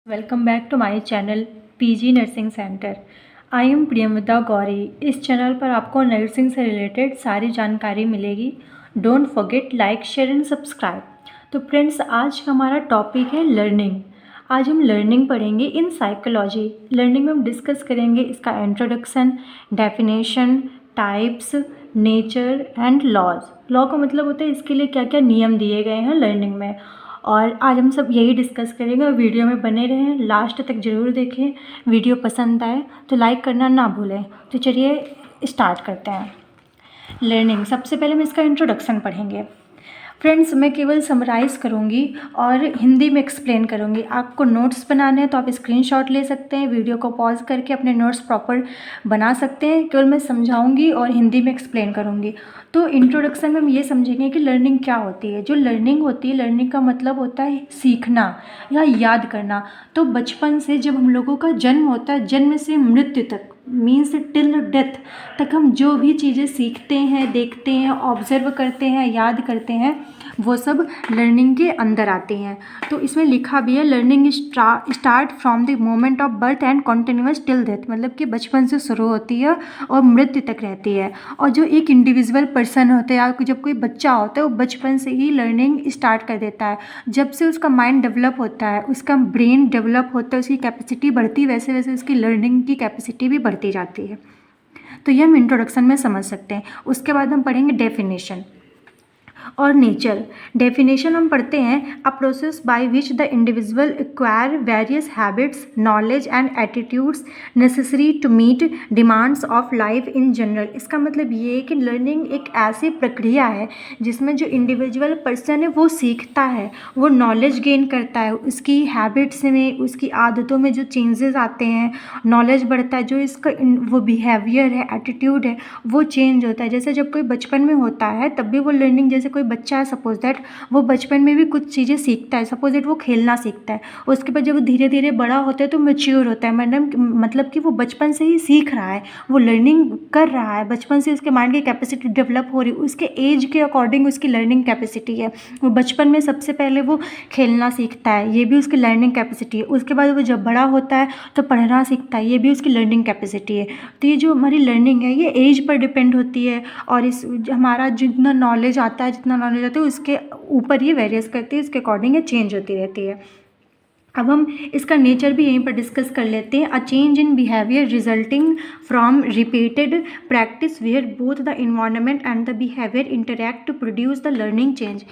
Welcome back to my channel PG nursing centre. I am Priyamda Gauri. इस channel पर आपको nursing से रिलेटेड सारी जानकारी मिलेगी। Don't forget like share and subscribe. तो फ्रेंड्स, आज हमारा टॉपिक है लर्निंग। आज हम लर्निंग पढ़ेंगे इन साइकोलॉजी। लर्निंग में हम डिस्कस करेंगे इसका introduction, definition, types, nature and laws. Law का मतलब होता है इसके लिए क्या क्या नियम दिए गए हैं लर्निंग में, और आज हम सब यही डिस्कस करेंगे। और वीडियो में बने रहें, लास्ट तक ज़रूर देखें। वीडियो पसंद आए तो लाइक करना ना भूलें। तो चलिए स्टार्ट करते हैं। लर्निंग, सबसे पहले हम इसका इंट्रोडक्शन पढ़ेंगे। फ्रेंड्स, मैं केवल समराइज़ करूँगी और हिंदी में एक्सप्लेन करूँगी। आपको नोट्स बनाने हैं तो आप स्क्रीनशॉट ले सकते हैं, वीडियो को पॉज करके अपने नोट्स प्रॉपर बना सकते हैं। केवल मैं समझाऊँगी और हिंदी में एक्सप्लेन करूँगी। तो इंट्रोडक्शन में हम ये समझेंगे कि लर्निंग क्या होती है। जो लर्निंग होती है, लर्निंग का मतलब होता है सीखना या याद करना। तो बचपन से जब हम लोगों का जन्म होता है, जन्म से मृत्यु तक, मीन्स टिल डेथ तक, हम जो भी चीज़ें सीखते हैं, देखते हैं, ऑब्जर्व करते हैं, याद करते हैं, वो सब लर्निंग के अंदर आते हैं। तो इसमें लिखा भी है, learning start from the moment of birth and continuous till death. मतलब कि बचपन से शुरू होती है और मृत्यु तक रहती है। और जो एक इंडिविजुअल पर्सन होता है या जब कोई बच्चा होता है, वो बचपन से ही लर्निंग स्टार्ट कर देता है। जब से उसका माइंड डेवलप होता है, उसका ब्रेन डेवलप होता है, उसकी कैपेसिटी बढ़ती है, वैसे वैसे उसकी लर्निंग की कैपेसिटी भी बढ़ती जाती है। तो ये हम इंट्रोडक्शन में समझ सकते हैं। उसके बाद हम पढ़ेंगे डेफिनेशन और नेचर। डेफिनेशन हम पढ़ते हैं, a process by which the individual acquire various habits, knowledge and attitudes necessary to meet demands of life in general. इसका मतलब ये है कि लर्निंग एक ऐसी प्रक्रिया है जिसमें जो इंडिविजुअल पर्सन है वो सीखता है, वो नॉलेज गेन करता है, उसकी हैबिट्स में, उसकी आदतों में जो चेंजेस आते हैं, नॉलेज बढ़ता है, जो इसका वो बिहेवियर है, एटीट्यूड है, वो चेंज होता है। जैसे जब कोई बचपन में होता है तब भी वो लर्निंग, जैसे कोई बच्चा है सपोज दैट, वो बचपन में भी कुछ चीज़ें सीखता है। सपोज दैट वो खेलना सीखता है, उसके बाद जब वो धीरे धीरे बड़ा होता है तो मैच्योर होता है। मतलब कि वो बचपन से ही सीख रहा है, वो लर्निंग कर रहा है, बचपन से उसके माइंड की कैपेसिटी डेवलप हो रही है, उसके एज के अकॉर्डिंग उसकी लर्निंग कैपेसिटी है। वो बचपन में सबसे पहले वो खेलना सीखता है, ये भी उसकी लर्निंग कैपेसिटी है। उसके बाद वो जब बड़ा होता है तो पढ़ना सीखता है, ये भी उसकी लर्निंग कैपेसिटी है। तो ये जो हमारी लर्निंग है ये एज पर डिपेंड होती है, और इस हमारा जितना नॉलेज आता है, उसके ऊपर ये वेरियस करती है, उसके अकॉर्डिंग ये चेंज होती रहती है। अब हम इसका नेचर भी यहीं पर डिस्कस कर लेते हैं। A change in behaviour resulting from repeated practice where both the environment and the behaviour interact to produce the learning change.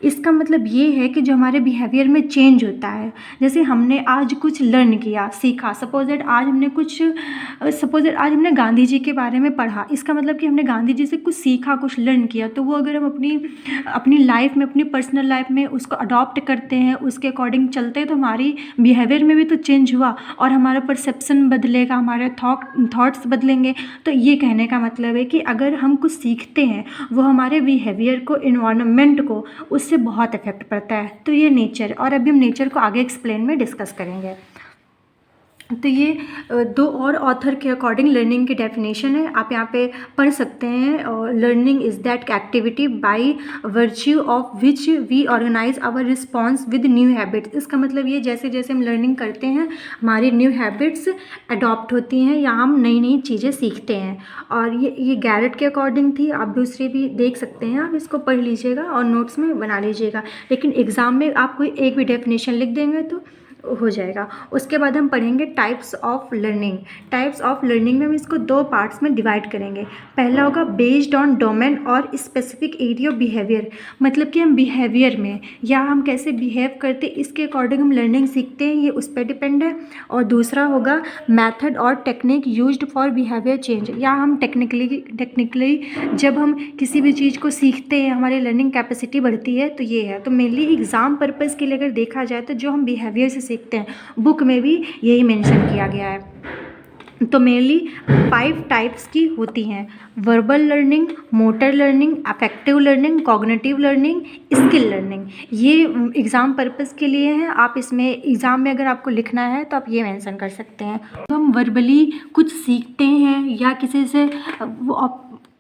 इसका मतलब ये है कि जो हमारे बिहेवियर में चेंज होता है, जैसे हमने आज कुछ लर्न किया, सीखा। सपोज दैट आज हमने गांधी जी के बारे में पढ़ा, इसका मतलब कि हमने गांधी जी से कुछ सीखा, कुछ लर्न किया। तो वो अगर हम अपनी लाइफ में, अपनी पर्सनल लाइफ में उसको अडॉप्ट करते हैं, उसके अकॉर्डिंग चलते हैं, तो हमारी बिहेवियर में भी तो चेंज हुआ और हमारा परसेप्शन बदलेगा, हमारे थॉट्स बदलेंगे। तो ये कहने का मतलब है कि अगर हम कुछ सीखते हैं, वो हमारे बिहेवियर को, इन्वायरमेंट को, उससे बहुत इफेक्ट पड़ता है। तो ये नेचर, और अभी हम नेचर को आगे एक्सप्लेन में डिस्कस करेंगे। तो ये दो और ऑथर के अकॉर्डिंग लर्निंग की डेफिनेशन है, आप यहाँ पे पढ़ सकते हैं। और learning is that activity by virtue of which we organise our response with new habits. इसका मतलब ये, जैसे जैसे हम लर्निंग करते हैं, हमारी न्यू हैबिट्स अडॉप्ट होती हैं या हम नई नई चीज़ें सीखते हैं। और ये गैरेट के अकॉर्डिंग थी, आप दूसरी भी देख सकते हैं, आप इसको पढ़ लीजिएगा और नोट्स में बना लीजिएगा। लेकिन एग्ज़ाम में आप कोई एक भी डेफिनेशन लिख देंगे तो हो जाएगा। उसके बाद हम पढ़ेंगे types of learning. Types of learning में हम इसको दो पार्ट्स में डिवाइड करेंगे। पहला होगा बेस्ड ऑन डोमेन और स्पेसिफिक एरिया ऑफ बिहेवियर। मतलब कि हम बिहेवियर में या हम कैसे बिहेव करते, इसके अकॉर्डिंग हम लर्निंग सीखते हैं, ये उस पर डिपेंड है। और दूसरा होगा मेथड और technique used for behaviour change, या हम टेक्निकली जब हम किसी भी चीज़ को सीखते हैं, हमारी लर्निंग कैपेसिटी बढ़ती है। तो ये है। तो मेनली एग्ज़ाम पर्पज़ के लिए अगर देखा जाए तो जो हम बिहेवियर से सीखते हैं, बुक में भी यही मेंशन किया गया है। तो मेनली 5 टाइप्स की होती हैं: verbal learning, motor learning, affective learning, cognitive learning, skill learning. ये एग्ज़ाम पर्पज़ के लिए हैं। आप इसमें एग्ज़ाम में अगर आपको लिखना है तो आप ये मेंशन कर सकते हैं। तो हम वर्बली कुछ सीखते हैं या किसी से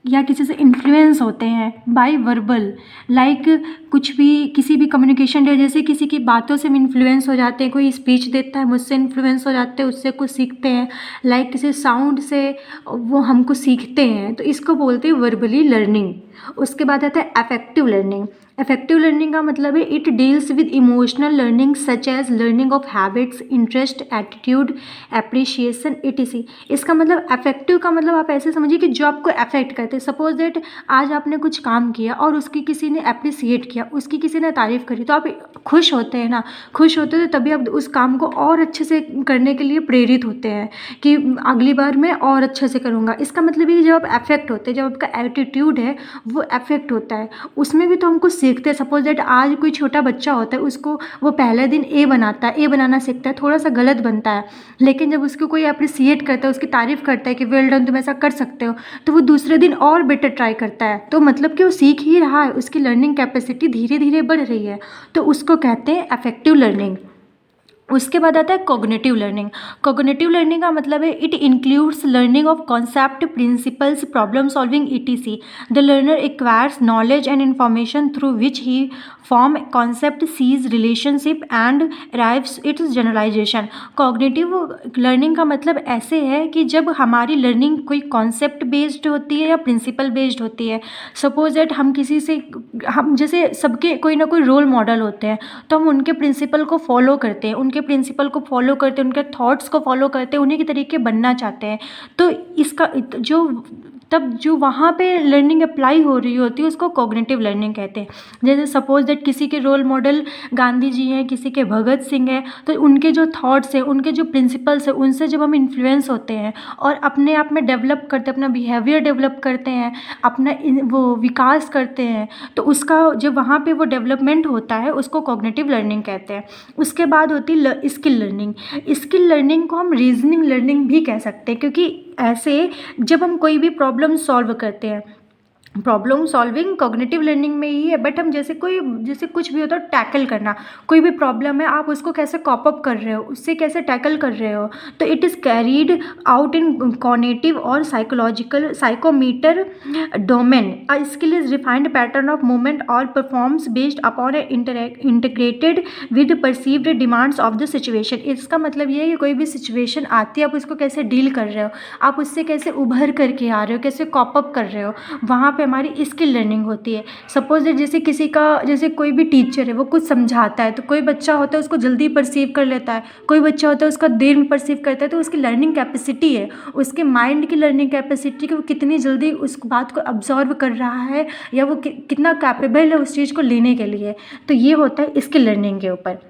या किसी से इन्फ्लुएंस होते हैं बाय वर्बल, लाइक कुछ भी किसी भी कम्युनिकेशन डे, जैसे किसी की बातों से हम इन्फ्लुएंस हो जाते हैं, कोई स्पीच देता है मुझसे इन्फ्लुएंस हो जाते हैं, उससे कुछ सीखते हैं, लाइक किसी साउंड से वो हमको सीखते हैं, तो इसको बोलते हैं वर्बली लर्निंग। उसके बाद आता है अफेक्टिव लर्निंग। अफेक्टिव लर्निंग का मतलब है it deals with emotional learning such as learning of habits, interest, attitude, appreciation, etc। इसका मतलब अफेक्टिव का मतलब आप ऐसे समझिए कि जो आपको अफेक्ट करते हैं। सपोज दैट आज आपने कुछ काम किया और उसकी किसी ने अप्रिसिएट किया, उसकी किसी ने तारीफ़ करी, तो आप खुश होते हैं ना, खुश होते हैं तो तभी आप उस काम को और अच्छे से करने के लिए प्रेरित होते हैं कि अगली बार मैं और अच्छे से करूँगा। इसका मतलब है कि जब आप अफेक्ट होते हैं, जब आपका एटीट्यूड है वो अफेक्ट होता है, उसमें भी तो हमको सीखते हैं। सपोज दैट आज कोई छोटा बच्चा होता है, उसको वो पहले दिन ए बनाता है, ए बनाना सीखता है, थोड़ा सा गलत बनता है, लेकिन जब उसको कोई अप्रिसिएट करता है, उसकी तारीफ़ करता है कि वेल डन, तुम ऐसा कर सकते हो, तो वो दूसरे दिन और बेटर ट्राई करता है। तो मतलब कि वो सीख ही रहा है, उसकी लर्निंग कैपेसिटी धीरे धीरे बढ़ रही है, तो उसको कहते हैं अफेक्टिव लर्निंग। उसके बाद आता है कॉग्निटिव लर्निंग। कॉग्निटिव लर्निंग का मतलब है it includes learning of concept, principles, problem solving, etc। The learner acquires knowledge and information through which he form concept, sees relationship and arrives its generalisation. Cognitive learning का मतलब ऐसे है कि जब हमारी लर्निंग कोई कॉन्सेप्ट बेस्ड होती है या प्रिंसिपल बेस्ड होती है। सपोज दैट हम किसी से, हम जैसे सबके कोई ना कोई रोल मॉडल होते हैं, तो हम उनके प्रिंसिपल को फॉलो करते हैं, उनके प्रिंसिपल को फॉलो करते हैं, उनके थॉट्स को फॉलो करते हैं, उन्हीं के तरीके बनना चाहते हैं। तो इसका जो वहाँ पे लर्निंग अप्लाई हो रही होती है उसको कॉग्निटिव लर्निंग कहते हैं। जैसे सपोज दैट किसी के रोल मॉडल गांधी जी हैं, किसी के भगत सिंह हैं, तो उनके जो थॉट्स हैं, उनके जो प्रिंसिपल्स हैं, उनसे जब हम इन्फ्लुएंस होते हैं और अपने आप में डेवलप करते हैं, अपना बिहेवियर डेवलप करते हैं, अपना वो विकास करते हैं, तो उसका जब वहाँ पे वो डेवलपमेंट होता है उसको कॉग्निटिव लर्निंग कहते हैं। उसके बाद होती है स्किल लर्निंग। स्किल लर्निंग को हम रीजनिंग लर्निंग भी कह सकते हैं, क्योंकि ऐसे जब हम कोई भी प्रॉब्लम सॉल्व करते हैं, प्रॉब्लम सॉल्विंग कॉग्निटिव लर्निंग में ही है, बट हम जैसे कुछ भी होता है टैकल करना, कोई भी प्रॉब्लम है आप उसको कैसे कॉप अप कर रहे हो, उससे कैसे टैकल कर रहे हो, तो it is carried out in cognitive और psychological psychometer domain. A skill is refined pattern of movement और performs based upon integrated with perceived demands of the situation. इसका मतलब ये है कि कोई भी सिचुएशन आती है, आप उसको कैसे डील कर रहे हो, आप उससे कैसे उभर करके आ रहे हो, कैसे कॉप अप कर रहे हो, वहाँ पे हमारी स्किल लर्निंग होती है। सपोज जैसे किसी का, जैसे कोई भी टीचर है वो कुछ समझाता है, तो कोई बच्चा होता है उसको जल्दी परसीव कर लेता है, कोई बच्चा होता है उसका देर में परसीव करता है, तो उसकी लर्निंग कैपेसिटी है, उसके माइंड की लर्निंग कैपेसिटी कि वो कितनी जल्दी उस बात को अब्जॉर्व कर रहा है या वो कितना कैपेबल है उस चीज़ को लेने के लिए। तो ये होता है स्किल लर्निंग के ऊपर।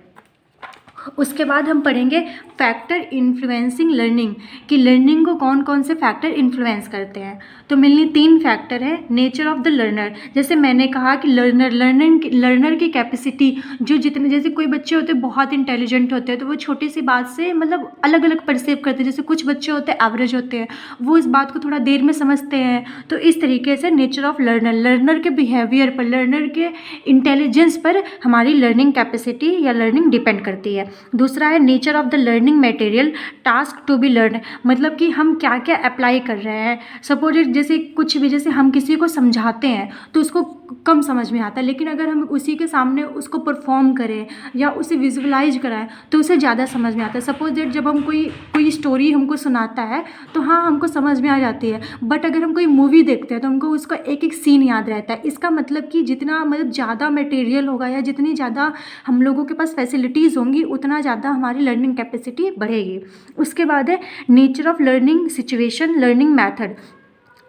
उसके बाद हम पढ़ेंगे फैक्टर इन्फ्लुएंसिंग लर्निंग, कि लर्निंग को कौन कौन से फैक्टर इन्फ्लुएंस करते हैं। तो मेनली 3 फैक्टर है। नेचर ऑफ द लर्नर, जैसे मैंने कहा कि लर्नर की कैपेसिटी, जो जितने, जैसे कोई बच्चे होते हैं बहुत इंटेलिजेंट होते हैं, तो वो छोटी सी बात से मतलब अलग अलग परसीव करते हैं। जैसे कुछ बच्चे होते हैं एवरेज होते हैं, वो इस बात को थोड़ा देर में समझते हैं। तो इस तरीके से नेचर ऑफ लर्नर के बिहेवियर पर, लर्नर के इंटेलिजेंस पर हमारी लर्निंग कैपेसिटी या लर्निंग डिपेंड करती है। दूसरा है nature of the learning material, task to be learn, मतलब कि हम क्या क्या अप्लाई कर रहे हैं। सपोज जैसे कुछ भी, जैसे हम किसी को समझाते हैं तो उसको कम समझ में आता है, लेकिन अगर हम उसी के सामने उसको परफॉर्म करें या उसे विजुअलाइज कराएं तो उसे ज़्यादा समझ में आता है। सपोज दैट जब हम कोई स्टोरी हमको सुनाता है तो हाँ हमको समझ में आ जाती है, बट अगर हम कोई मूवी देखते हैं तो हमको उसका एक एक सीन याद रहता है। इसका मतलब कि जितना मतलब ज़्यादा मटेरियल होगा या जितनी ज़्यादा हम लोगों के पास फैसिलिटीज़ होंगी उतना ज़्यादा हमारी लर्निंग कैपेसिटी बढ़ेगी। उसके बाद है nature of learning situation learning method.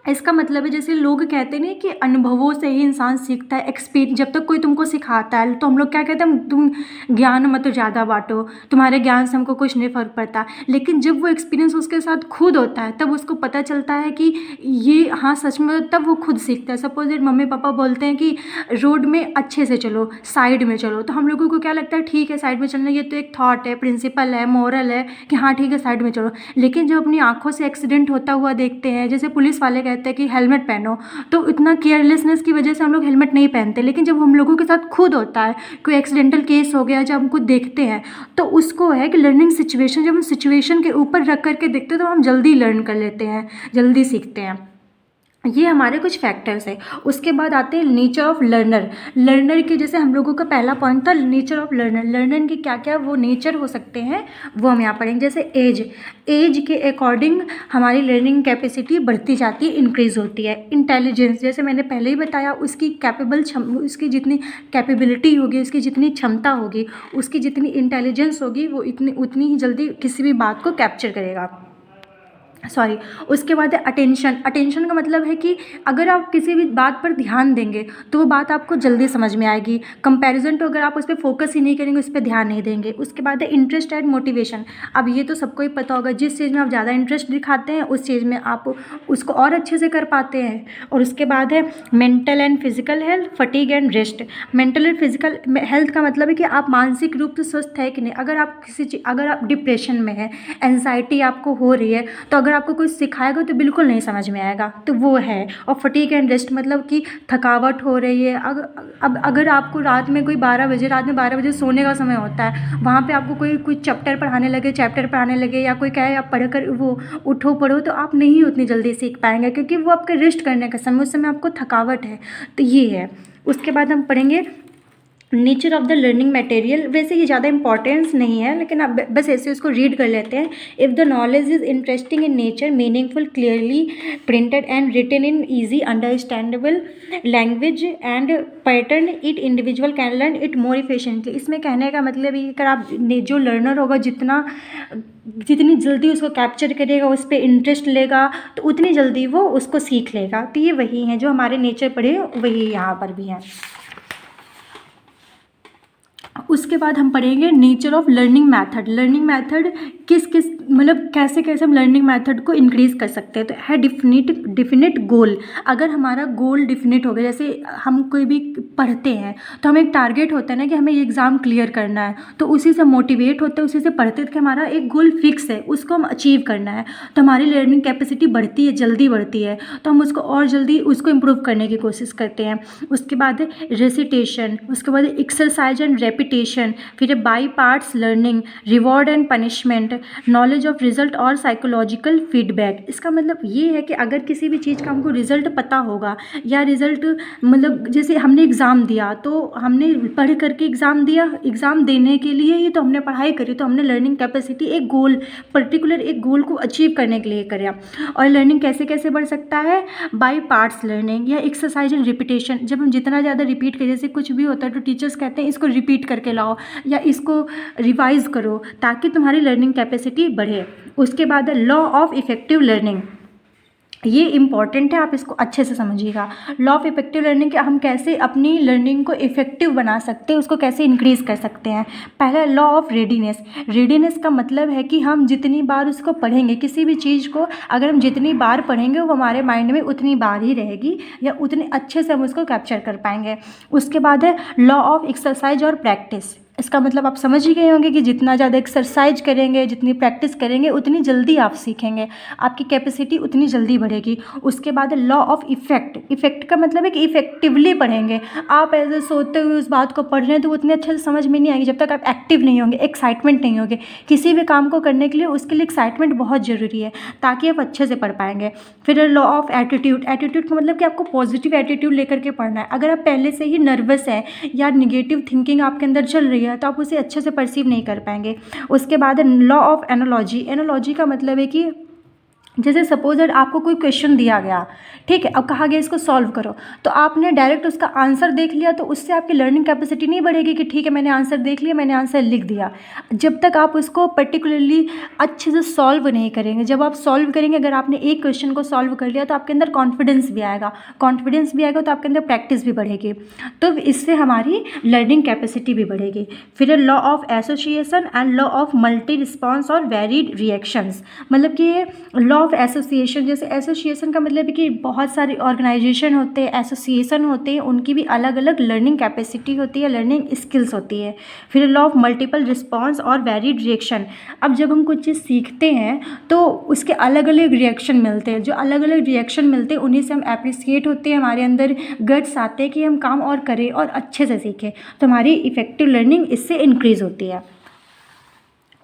इसका मतलब है जैसे लोग कहते नहीं कि अनुभवों से ही इंसान सीखता है, एक्सपीरियंस, जब तक कोई तुमको सिखाता है तो हम लोग क्या कहते हैं, तुम ज्ञान मत ज़्यादा बांटो, तुम्हारे ज्ञान से हमको कुछ नहीं फ़र्क पड़ता। लेकिन जब वो एक्सपीरियंस उसके साथ खुद होता है तब उसको पता चलता है कि ये हाँ सच में, तब वो खुद सीखता है। सपोज दैट मम्मी पापा बोलते हैं कि रोड में अच्छे से चलो, साइड में चलो, तो हम लोगों को क्या लगता है, ठीक है साइड में चलना, ये तो एक थॉट है, प्रिंसिपल है, मोरल है कि हाँ ठीक है साइड में चलो। लेकिन जब अपनी आँखों से एक्सीडेंट होता हुआ देखते हैं, जैसे पुलिस वाले कहते हैं कि हेलमेट पहनो, तो इतना केयरलेसनेस की वजह से हम लोग हेलमेट नहीं पहनते। लेकिन जब हम लोगों के साथ खुद होता है, कोई एक्सीडेंटल केस हो गया, जब हम खुद देखते हैं तो उसको है कि लर्निंग सिचुएशन, जब हम सिचुएशन के ऊपर रख करके देखते हैं तो हम जल्दी लर्न कर लेते हैं, जल्दी सीखते हैं। ये हमारे कुछ फैक्टर्स है। उसके बाद आते हैं नेचर ऑफ लर्नर। लर्नर के जैसे हम लोगों का पहला पॉइंट था नेचर ऑफ लर्नर। लर्नर के क्या क्या वो नेचर हो सकते हैं वो हम यहाँ पढ़ेंगे। जैसे एज, एज के अकॉर्डिंग हमारी लर्निंग कैपेसिटी बढ़ती जाती है, इंक्रीज़ होती है। इंटेलिजेंस, जैसे मैंने पहले ही बताया, उसकी उसकी जितनी कैपेबिलिटी होगी, उसकी जितनी क्षमता होगी, उसकी जितनी इंटेलिजेंस होगी, वो उतनी ही जल्दी किसी भी बात को कैप्चर करेगा। सॉरी। उसके बाद है अटेंशन। अटेंशन का मतलब है कि अगर आप किसी भी बात पर ध्यान देंगे तो वो बात आपको जल्दी समझ में आएगी, कंपैरिजन टू अगर आप उस पर फोकस ही नहीं करेंगे, उस पर ध्यान नहीं देंगे। उसके बाद है इंटरेस्ट एंड मोटिवेशन। अब ये तो सबको ही पता होगा, जिस चीज़ में आप ज़्यादा इंटरेस्ट दिखाते हैं उस चीज़ में आप उसको और अच्छे से कर पाते हैं। और उसके बाद है mental and physical health, fatigue and rest. Mental and physical health का मतलब है कि आप मानसिक रूप से स्वस्थ है कि नहीं। अगर आप डिप्रेशन में है, एंजाइटी आपको हो रही है, तो अगर आपको कोई सिखाएगा तो बिल्कुल नहीं समझ में आएगा, तो वो है। और फटीग एंड रेस्ट मतलब कि थकावट हो रही है। अगर आपको रात में 12 बजे सोने का समय होता है, वहाँ पे आपको कोई चैप्टर पढ़ाने लगे या कोई कहे आप पढ़कर वो उठो पढ़ो, तो आप नहीं उतनी जल्दी सीख पाएंगे, क्योंकि वो आपके रेस्ट करने का समय, उस समय आपको थकावट है। तो ये है। उसके बाद हम पढ़ेंगे nature of the learning material. वैसे ये ज़्यादा इंपॉर्टेंस नहीं है, लेकिन आप बस ऐसे उसको रीड कर लेते हैं। If the knowledge is interesting in nature, meaningful, clearly printed and written in easy understandable language and pattern, it individual can learn it more efficiently. इसमें कहने का मतलब ये, अगर आप जो लर्नर होगा जितनी जल्दी उसको कैप्चर करेगा, उस पर इंटरेस्ट लेगा, तो उतनी जल्दी वो उसको सीख लेगा। तो ये वही है जो हमारे नेचर पढ़े, वही यहाँ पर भी है। उसके बाद हम पढ़ेंगे nature of learning method. Learning method किस मतलब कैसे कैसे हम लर्निंग मैथड को इंक्रीज़ कर सकते हैं। तो है डिफिनिट गोल। अगर हमारा गोल डिफिनिट हो गया, जैसे हम कोई भी पढ़ते हैं तो हमें एक टारगेट होता है ना कि हमें ये एग्ज़ाम क्लियर करना है, तो उसी से मोटिवेट होते हैं, उसी से पढ़ते हैं कि हमारा एक गोल फिक्स है, उसको हम अचीव करना है, तो हमारी लर्निंग कैपेसिटी बढ़ती है, जल्दी बढ़ती है, तो हम उसको और जल्दी उसको इम्प्रूव करने की कोशिश करते हैं। उसके बाद रेसिटेशन, उसके बाद एक्सरसाइज एंड रेपिटेशन, फिर by parts learning, reward and punishment, knowledge of result और साइकोलॉजिकल फीडबैक। इसका मतलब ये है कि अगर किसी भी चीज़ का हमको रिजल्ट पता होगा, या रिजल्ट मतलब जैसे हमने एग्ज़ाम दिया, तो हमने पढ़ करके एग्ज़ाम दिया, एग्ज़ाम देने के लिए ही तो हमने पढ़ाई करी, तो हमने लर्निंग कैपेसिटी एक गोल, पर्टिकुलर एक गोल को अचीव करने के लिए करा। और लर्निंग कैसे कैसे बढ़ सकता है, बाई पार्ट्स लर्निंग या एक्सरसाइज एंड रिपीटेशन। जब हम जितना ज़्यादा रिपीट करें, जैसे कुछ भी होता है तो टीचर्स कहते हैं इसको रिपीट करके लाओ या इसको रिवाइज करो, ताकि तुम्हारी लर्निंग कैपेसिटी बढ़े। उसके बाद लॉ ऑफ इफेक्टिव लर्निंग, ये इम्पॉर्टेंट है, आप इसको अच्छे से समझिएगा। लॉ ऑफ इफेक्टिव लर्निंग कि हम कैसे अपनी लर्निंग को इफेक्टिव बना सकते हैं, उसको कैसे इंक्रीज़ कर सकते हैं। पहला लॉ ऑफ रेडीनेस। रेडीनेस का मतलब है कि हम जितनी बार उसको पढ़ेंगे, किसी भी चीज़ को अगर हम जितनी बार पढ़ेंगे वो हमारे माइंड में उतनी बार ही रहेगी, या उतने अच्छे से हम उसको कैप्चर कर पाएंगे। उसके बाद है लॉ ऑफ एक्सरसाइज और प्रैक्टिस। इसका मतलब आप समझ ही गए होंगे कि जितना ज़्यादा एक्सरसाइज करेंगे, जितनी प्रैक्टिस करेंगे, उतनी जल्दी आप सीखेंगे, आपकी कैपेसिटी उतनी जल्दी बढ़ेगी। उसके बाद लॉ ऑफ इफ़ेक्ट। इफ़ेक्ट का मतलब है कि इफ़ेक्टिवली पढ़ेंगे। आप ऐसे सोते हुए उस बात को पढ़ रहे हैं तो वो उतने अच्छे से समझ में नहीं आएगी जब तक आप एक्टिव नहीं होंगे, एक्साइटमेंट नहीं होगे। किसी भी काम को करने के लिए उसके लिए एक्साइटमेंट बहुत ज़रूरी है, ताकि आप अच्छे से पढ़ पाएंगे। फिर लॉ ऑफ एटीट्यूड। एटीट्यूड का मतलब कि आपको पॉजिटिव एटीट्यूड लेकर के पढ़ना है। अगर आप पहले से ही नर्वस हैं या निगेटिव थिंकिंग आपके अंदर चल रही है, तो आप उसे अच्छे से परसीव नहीं कर पाएंगे। उसके बाद लॉ ऑफ एनालॉजी। एनालॉजी का मतलब है कि जैसे सपोज आपको कोई क्वेश्चन दिया गया, ठीक है, अब कहा गया इसको सॉल्व करो, तो आपने डायरेक्ट उसका आंसर देख लिया, तो उससे आपकी लर्निंग कैपेसिटी नहीं बढ़ेगी कि ठीक है मैंने आंसर देख लिया, मैंने आंसर लिख दिया। जब तक आप उसको पर्टिकुलरली अच्छे से सॉल्व नहीं करेंगे, जब आप सॉल्व करेंगे, अगर आपने एक क्वेश्चन को सॉल्व कर लिया तो आपके अंदर कॉन्फिडेंस भी आएगा, तो आपके अंदर प्रैक्टिस भी बढ़ेगी, तो इससे हमारी लर्निंग कैपेसिटी भी बढ़ेगी। फिर law of association and law of multi response और वेरिड रिएक्शंस। मतलब कि लॉ ऑफ एसोसिएशन, जैसे एसोसिएशन का मतलब है कि बहुत सारे ऑर्गेनाइजेशन होते हैं, एसोसिएशन होते हैं, उनकी भी अलग अलग लर्निंग कैपेसिटी होती है, लर्निंग स्किल्स होती है। फिर लॉ ऑफ मल्टीपल रिस्पॉन्स और वेरिड रिएक्शन। अब जब हम कुछ चीज़ सीखते हैं तो उसके अलग अलग रिएक्शन मिलते हैं, जो अलग अलग रिएक्शन मिलते हैं उन्हीं से हम एप्रिसिएट होते हैं, हमारे अंदर गट्स आते हैं कि हम काम और करें और अच्छे से सीखें, तो हमारी इफेक्टिव लर्निंग इससे इंक्रीज़ होती है।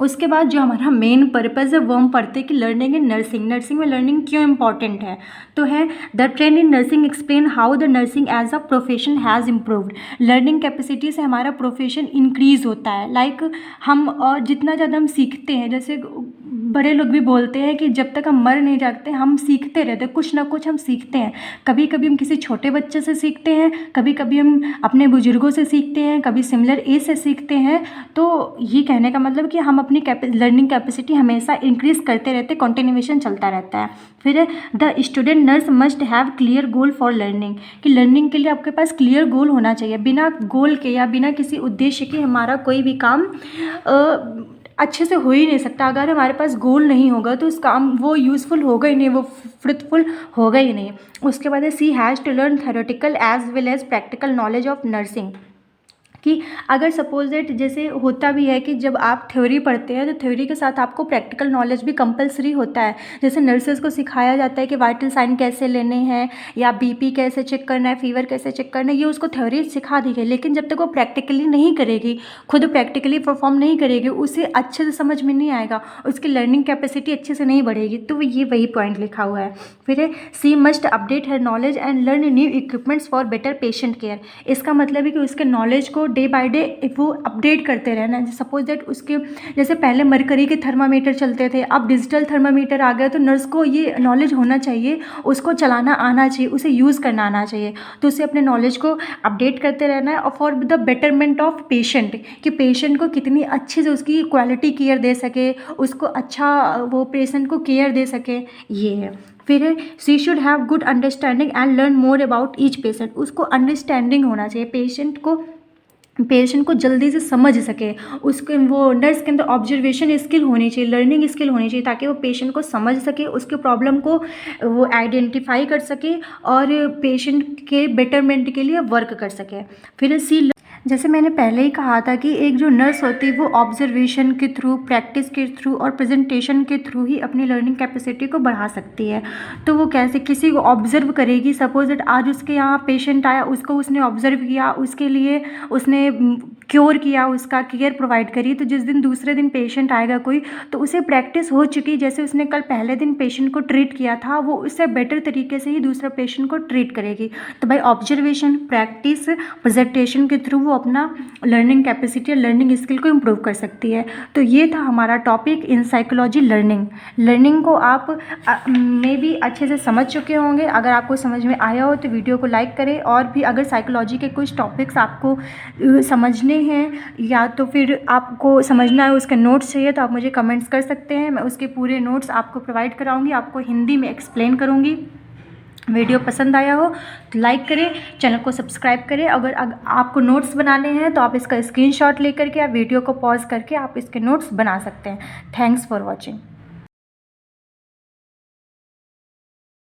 उसके बाद जो हमारा मेन पर्पज़ है वो हम पढ़ते हैं कि लर्निंग इन नर्सिंग। नर्सिंग में लर्निंग क्यों इंपॉर्टेंट है, तो है the trend in nursing explain how the nursing as a profession has improved. Learning capacity से हमारा प्रोफेशन इंक्रीज़ होता है। लाइक हम और जितना ज़्यादा हम सीखते हैं, जैसे बड़े लोग भी बोलते हैं कि जब तक हम मर नहीं जाते हम सीखते रहते हैं, कुछ ना कुछ हम सीखते हैं। कभी कभी हम किसी छोटे बच्चे से सीखते हैं, कभी कभी हम अपने बुजुर्गों से सीखते हैं, कभी सिमिलर एज से सीखते हैं। तो ये कहने का मतलब कि हम अपनी लर्निंग कैपेसिटी हमेशा इंक्रीज़ करते रहते, कंटिन्यूएशन चलता रहता है। फिर the student nurse must have clear goal for learning, कि लर्निंग के लिए आपके पास क्लियर गोल होना चाहिए। बिना गोल के या बिना किसी उद्देश्य के हमारा कोई भी काम अच्छे से हो ही नहीं सकता। अगर हमारे पास गोल नहीं होगा तो उस काम वो यूज़फुल होगा ही नहीं, वो फ्रूटफुल होगा ही नहीं। उसके बाद है she has to learn theoretical as well as practical knowledge of nursing, कि अगर सपोज दैट जैसे होता भी है कि जब आप थ्योरी पढ़ते हैं तो थ्योरी के साथ आपको प्रैक्टिकल नॉलेज भी कंपलसरी होता है। जैसे नर्सेज को सिखाया जाता है कि वाइटल साइन कैसे लेने हैं या बीपी कैसे चेक करना है, फीवर कैसे चेक करना है, ये उसको थ्योरी सिखा दी गई। लेकिन जब तक वो प्रैक्टिकली नहीं करेगी, खुद प्रैक्टिकली परफॉर्म नहीं करेगी, उसे अच्छे से समझ में नहीं आएगा, उसकी लर्निंग कैपेसिटी अच्छे से नहीं बढ़ेगी। तो ये वही पॉइंट लिखा हुआ है। फिर she must update her knowledge and learn new equipments for better patient care. इसका मतलब है कि उसके नॉलेज को डे बाय डे वो अपडेट करते रहना है। सपोज दैट उसके जैसे पहले मरकरी के थर्मामीटर चलते थे, अब डिजिटल थर्मामीटर आ गया, तो नर्स को ये नॉलेज होना चाहिए, उसको चलाना आना चाहिए, उसे यूज़ करना आना चाहिए। तो उसे अपने नॉलेज को अपडेट करते रहना है। और for the betterment of patient, कि पेशेंट को कितनी अच्छे से उसकी क्वालिटी केयर दे सके, उसको अच्छा वो पेशेंट को केयर दे सके, ये है। फिर she should have good understanding and learn more about each patient. उसको अंडरस्टैंडिंग होना चाहिए, पेशेंट को जल्दी से समझ सके। उसके वो नर्स के अंदर ऑब्जर्वेशन स्किल होनी चाहिए, लर्निंग स्किल होनी चाहिए, ताकि वो पेशेंट को समझ सके, उसके प्रॉब्लम को वो आइडेंटिफाई कर सके और पेशेंट के बेटरमेंट के लिए वर्क कर सके। फिर जैसे मैंने पहले ही कहा था कि एक जो नर्स होती है वो ऑब्जर्वेशन के थ्रू, प्रैक्टिस के थ्रू और प्रेजेंटेशन के थ्रू ही अपनी लर्निंग कैपेसिटी को बढ़ा सकती है। तो वो कैसे किसी को ऑब्जर्व करेगी। सपोज दैट आज उसके यहाँ पेशेंट आया, उसको उसने ऑब्जर्व किया, उसके लिए उसने क्योर किया, उसका केयर प्रोवाइड करी। तो जिस दिन दूसरे दिन पेशेंट आएगा कोई, तो उसे प्रैक्टिस हो चुकी, जैसे उसने कल पहले दिन पेशेंट को ट्रीट किया था, वो उससे बेटर तरीके से ही दूसरा पेशेंट को ट्रीट करेगी। तो भाई ऑब्जर्वेशन, प्रैक्टिस, प्रेजेंटेशन के थ्रू वो अपना लर्निंग कैपेसिटी और लर्निंग स्किल को इम्प्रूव कर सकती है। तो ये था हमारा टॉपिक इन साइकोलॉजी लर्निंग को आप मे भी अच्छे से समझ चुके होंगे। अगर आपको समझ में आया हो तो वीडियो को लाइक करें, और भी अगर साइकोलॉजी के कुछ टॉपिक्स आपको समझने हैं या तो फिर आपको समझना है, उसके नोट्स चाहिए, तो आप मुझे कमेंट्स कर सकते हैं। मैं उसके पूरे नोट्स आपको प्रोवाइड कराऊंगी, आपको हिंदी में एक्सप्लेन करूंगी। वीडियो पसंद आया हो तो लाइक करें, चैनल को सब्सक्राइब करें। अगर आपको नोट्स बनाने हैं तो आप इसका स्क्रीनशॉट लेकर के आप वीडियो को पॉज करके आप इसके नोट्स बना सकते हैं। Thanks for watching.